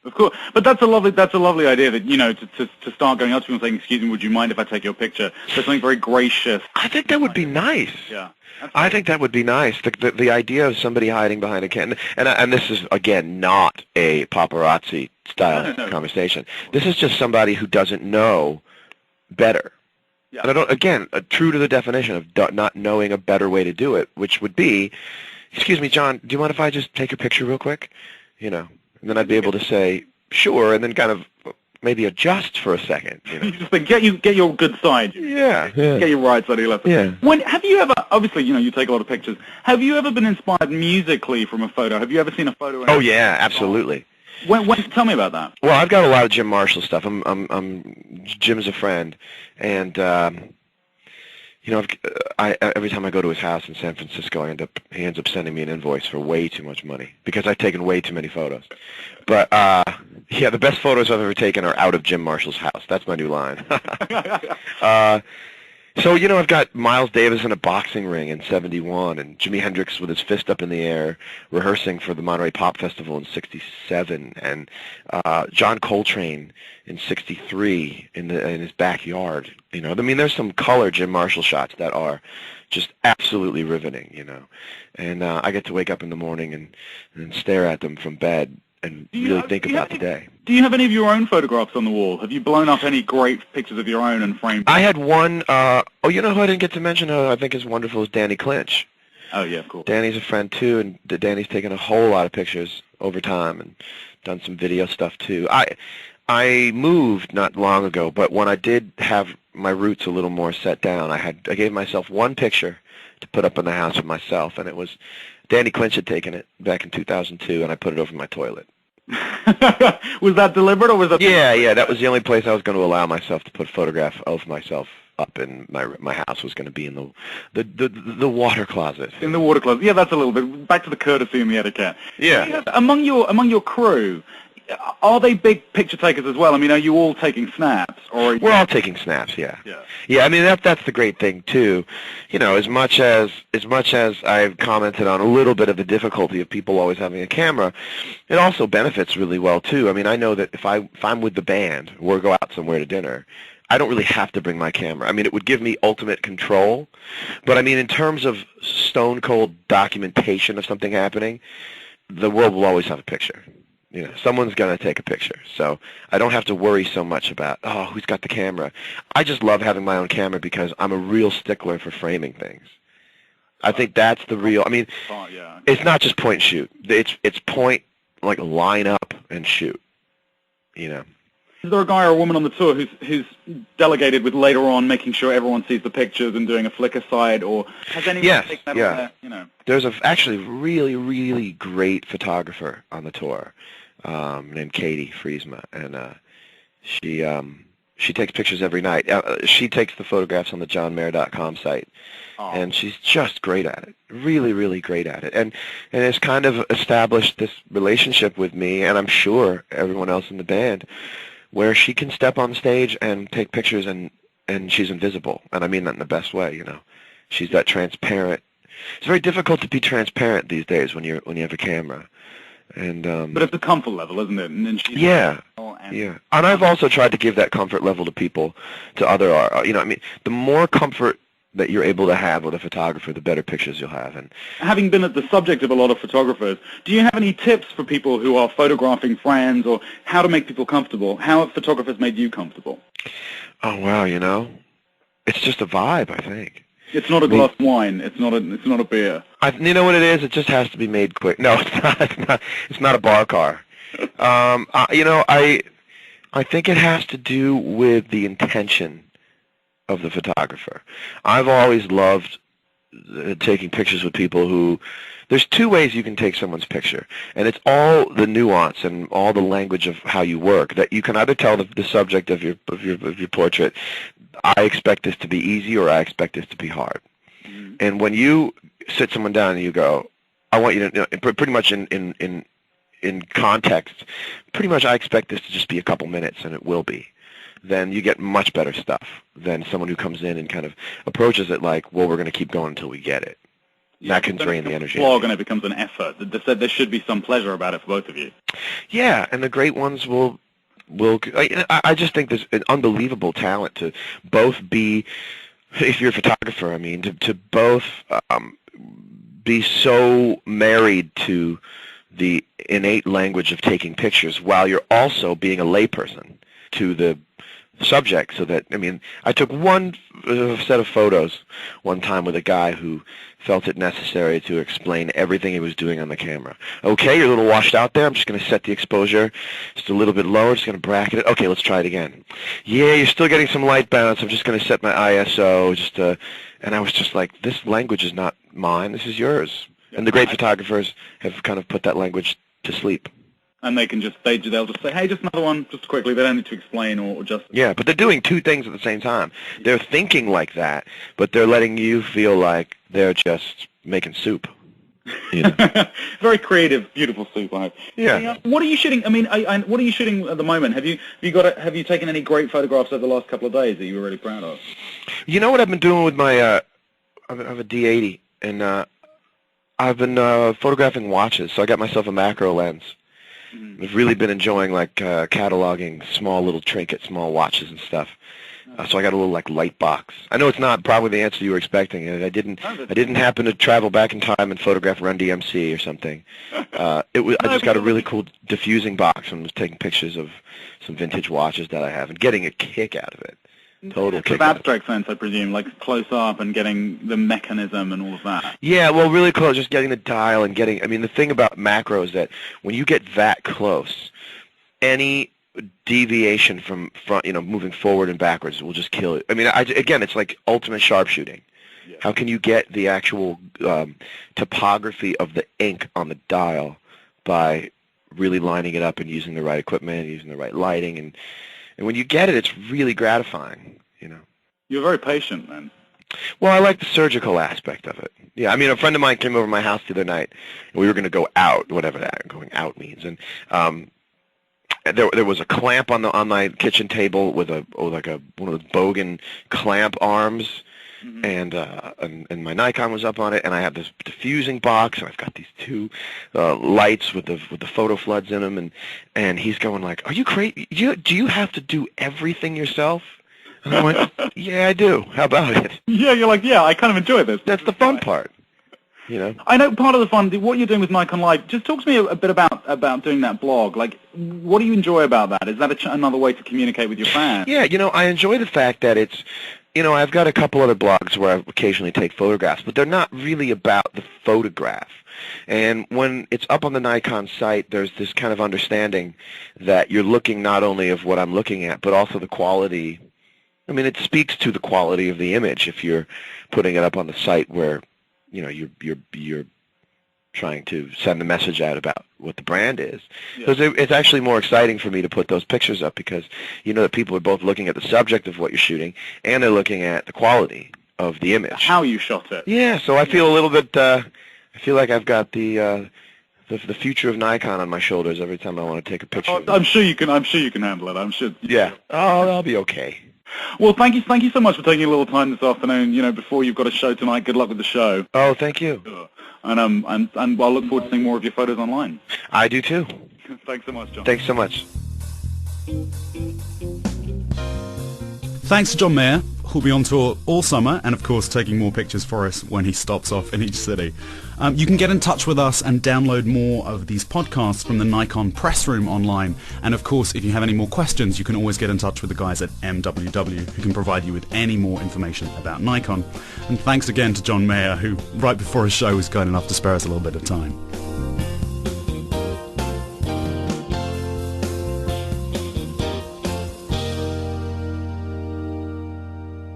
Of course, but that's a lovely idea that, to start going up to people and saying, "Excuse me, would you mind if I take your picture?" There's something very gracious. I think that would be nice. Yeah. I think that would be nice. The idea of somebody hiding behind a camera, and this is again not a paparazzi style conversation. This is just somebody who doesn't know better. Yeah. And I don't, again, true to the definition of not knowing a better way to do it, which would be, "Excuse me, John, do you mind if I just take your picture real quick?" And then I'd be able to say, "Sure," and then kind of maybe adjust for a second. You just think, get your good side. Yeah. Get your right side or your left side. Yeah. Have you ever, obviously, you take a lot of pictures. Have you ever been inspired musically from a photo? Have you ever seen a photo? Oh, yeah, absolutely. Tell me about that. Well, I've got a lot of Jim Marshall stuff. Jim's a friend, and every time I go to his house in San Francisco, he ends up sending me an invoice for way too much money because I've taken way too many photos. But the best photos I've ever taken are out of Jim Marshall's house. That's my new line. So, I've got Miles Davis in a boxing ring in '71 and Jimi Hendrix with his fist up in the air rehearsing for the Monterey Pop Festival in '67 and John Coltrane in '63 in his backyard. There's some color Jim Marshall shots that are just absolutely riveting, And I get to wake up in the morning and stare at them from bed and really think about the day. Do you have any of your own photographs on the wall? Have you blown up any great pictures of your own and framed them? I had one, who I didn't get to mention who I think is wonderful is Danny Clinch. Oh, yeah, cool. Danny's a friend, too, and Danny's taken a whole lot of pictures over time and done some video stuff, too. I moved not long ago, but when I did have my roots a little more set down, I gave myself one picture to put up in the house of myself, and it was Danny Clinch had taken it back in 2002, and I put it over my toilet. Was that deliberate, or was that? Yeah. That was the only place I was going to allow myself to put a photograph of myself up in my house. Was going to be in the water closet. In the water closet. Yeah, that's a little bit back to the courtesy and the etiquette. Yeah. Among your crew, are they big picture takers as well? Are you all taking snaps? We're all taking snaps. Yeah. That's the great thing too. As much as I've commented on a little bit of the difficulty of people always having a camera, it also benefits really well too. I know that if I'm with the band or go out somewhere to dinner, I don't really have to bring my camera. It would give me ultimate control, but in terms of stone cold documentation of something happening, the world will always have a picture. Someone's going to take a picture. So I don't have to worry so much about, who's got the camera. I just love having my own camera because I'm a real stickler for framing things. I think that's the real, it's not just point and shoot. It's point, like line up and shoot, Is there a guy or a woman on the tour who's delegated with later on making sure everyone sees the pictures and doing a Flickr side, or has anyone taken that on there? There's actually really, really great photographer on the tour named Katie Friesma, and she takes pictures every night. She takes the photographs on the johnmayer.com site, and she's just great at it, really, really great at it, and has kind of established this relationship with me, and I'm sure everyone else in the band, where she can step on stage and take pictures and she's invisible. And I mean that in the best way, She's that transparent. It's very difficult to be transparent these days when you have a camera. And but it's a comfort level, isn't it? And she's yeah. And I've also tried to give that comfort level to people, to other art. The more comfort that you're able to have with a photographer, the better pictures you'll have. And having been at the subject of a lot of photographers, do you have any tips for people who are photographing friends, or how to make people comfortable? How have photographers made you comfortable? Oh, wow, it's just a vibe, I think. It's not a glass of wine. It's not a beer. You know what it is? It just has to be made quick. No, it's not. It's not a bar car. I think it has to do with the intention of the photographer. I've always loved taking pictures with people who, there's two ways you can take someone's picture, and it's all the nuance and all the language of how you work, that you can either tell the subject of your portrait, I expect this to be easy, or I expect this to be hard. Mm-hmm. And when you sit someone down and you go, I want you to, pretty much in context, pretty much I expect this to just be a couple minutes, and it will be, then you get much better stuff than someone who comes in and kind of approaches it like, well, we're going to keep going until we get it. that can drain the energy. Slog, and it becomes an effort. There should be some pleasure about it for both of you. Yeah, and the great ones will. I just think there's an unbelievable talent to both be, if you're a photographer, I mean, to both be so married to the innate language of taking pictures while you're also being a layperson to the subject. So that, I mean, I took one set of photos one time with a guy who felt it necessary to explain everything he was doing on the camera. Okay, you're a little washed out there. I'm just going to set the exposure just a little bit lower. Just going to bracket it. Okay, let's try it again. Yeah, you're still getting some light bounce. I'm just going to set my ISO. And I was just like, this language is not mine. This is yours. And the great photographers have kind of put that language to sleep. And they can they'll just say, hey, just another one, just quickly. They don't need to explain or just... Yeah, but they're doing two things at the same time. They're thinking like that, but they're letting you feel like they're just making soup. You know? Very creative, beautiful soup. Yeah. What are you shooting? I mean, what are you shooting at the moment? Have you taken any great photographs over the last couple of days that you were really proud of? You know what I've been doing with my... I have a D80, and I've been photographing watches, so I got myself a macro lens. I've really been enjoying cataloging small little trinkets, small watches and stuff. So I got a little light box. I know it's not probably the answer you were expecting. I didn't happen to travel back in time and photograph Run DMC or something. I just got a really cool diffusing box and was taking pictures of some vintage watches that I have and getting a kick out of it. Total kick. Of abstract sense, I presume, like close up and getting the mechanism and all of that. Yeah, well, really close, just getting the dial and getting. I mean, the thing about macro is that when you get that close, any deviation from front, moving forward and backwards will just kill it. I mean, again, it's like ultimate sharpshooting. Yeah. How can you get the actual topography of the ink on the dial by really lining it up and using the right equipment, using the right lighting, and when you get it, it's really gratifying, You're very patient, man. Well, I like the surgical aspect of it. Yeah, I mean, a friend of mine came over to my house the other night, and we were going to go out, whatever that going out means, and there was a clamp on my kitchen table with one of those Bogan clamp arms, and my Nikon was up on it, and I have this diffusing box, and I've got these two lights with the photo floods in them, and he's going like, "Are you crazy? Do you have to do everything yourself?" And I went, "Yeah, I do. How about it?" Yeah, you're like, "Yeah, I kind of enjoy this." That's the fun part, I know part of the fun. What you're doing with Nikon Live. Just talk to me a bit about doing that blog. Like, what do you enjoy about that? Is that another way to communicate with your fans? Yeah, I enjoy the fact that it's. I've got a couple other blogs where I occasionally take photographs, but they're not really about the photograph. And when it's up on the Nikon site, there's this kind of understanding that you're looking not only of what I'm looking at, but also the quality. I mean, it speaks to the quality of the image if you're putting it up on the site where, you're trying to send a message out about what the brand is. Because it's actually more exciting for me to put those pictures up because that people are both looking at the subject of what you're shooting and they're looking at the quality of the image. How you shot it. Yeah, so I feel a little bit, I feel like I've got the future of Nikon on my shoulders every time I want to take a picture. I'm sure you can handle it. I'm sure. Yeah. Oh, I'll be okay. Well, thank you so much for taking a little time this afternoon. Before you've got a show tonight. Good luck with the show. Oh, thank you. Sure. And I'll look forward to seeing more of your photos online. I do too. Thanks so much, John. Thanks so much. Thanks to John Mayer, who'll be on tour all summer and, of course, taking more pictures for us when he stops off in each city. You can get in touch with us and download more of these podcasts from the Nikon Press Room online. And, of course, if you have any more questions, you can always get in touch with the guys at MWW, who can provide you with any more information about Nikon. And thanks again to John Mayer, who, right before his show, was kind enough to spare us a little bit of time.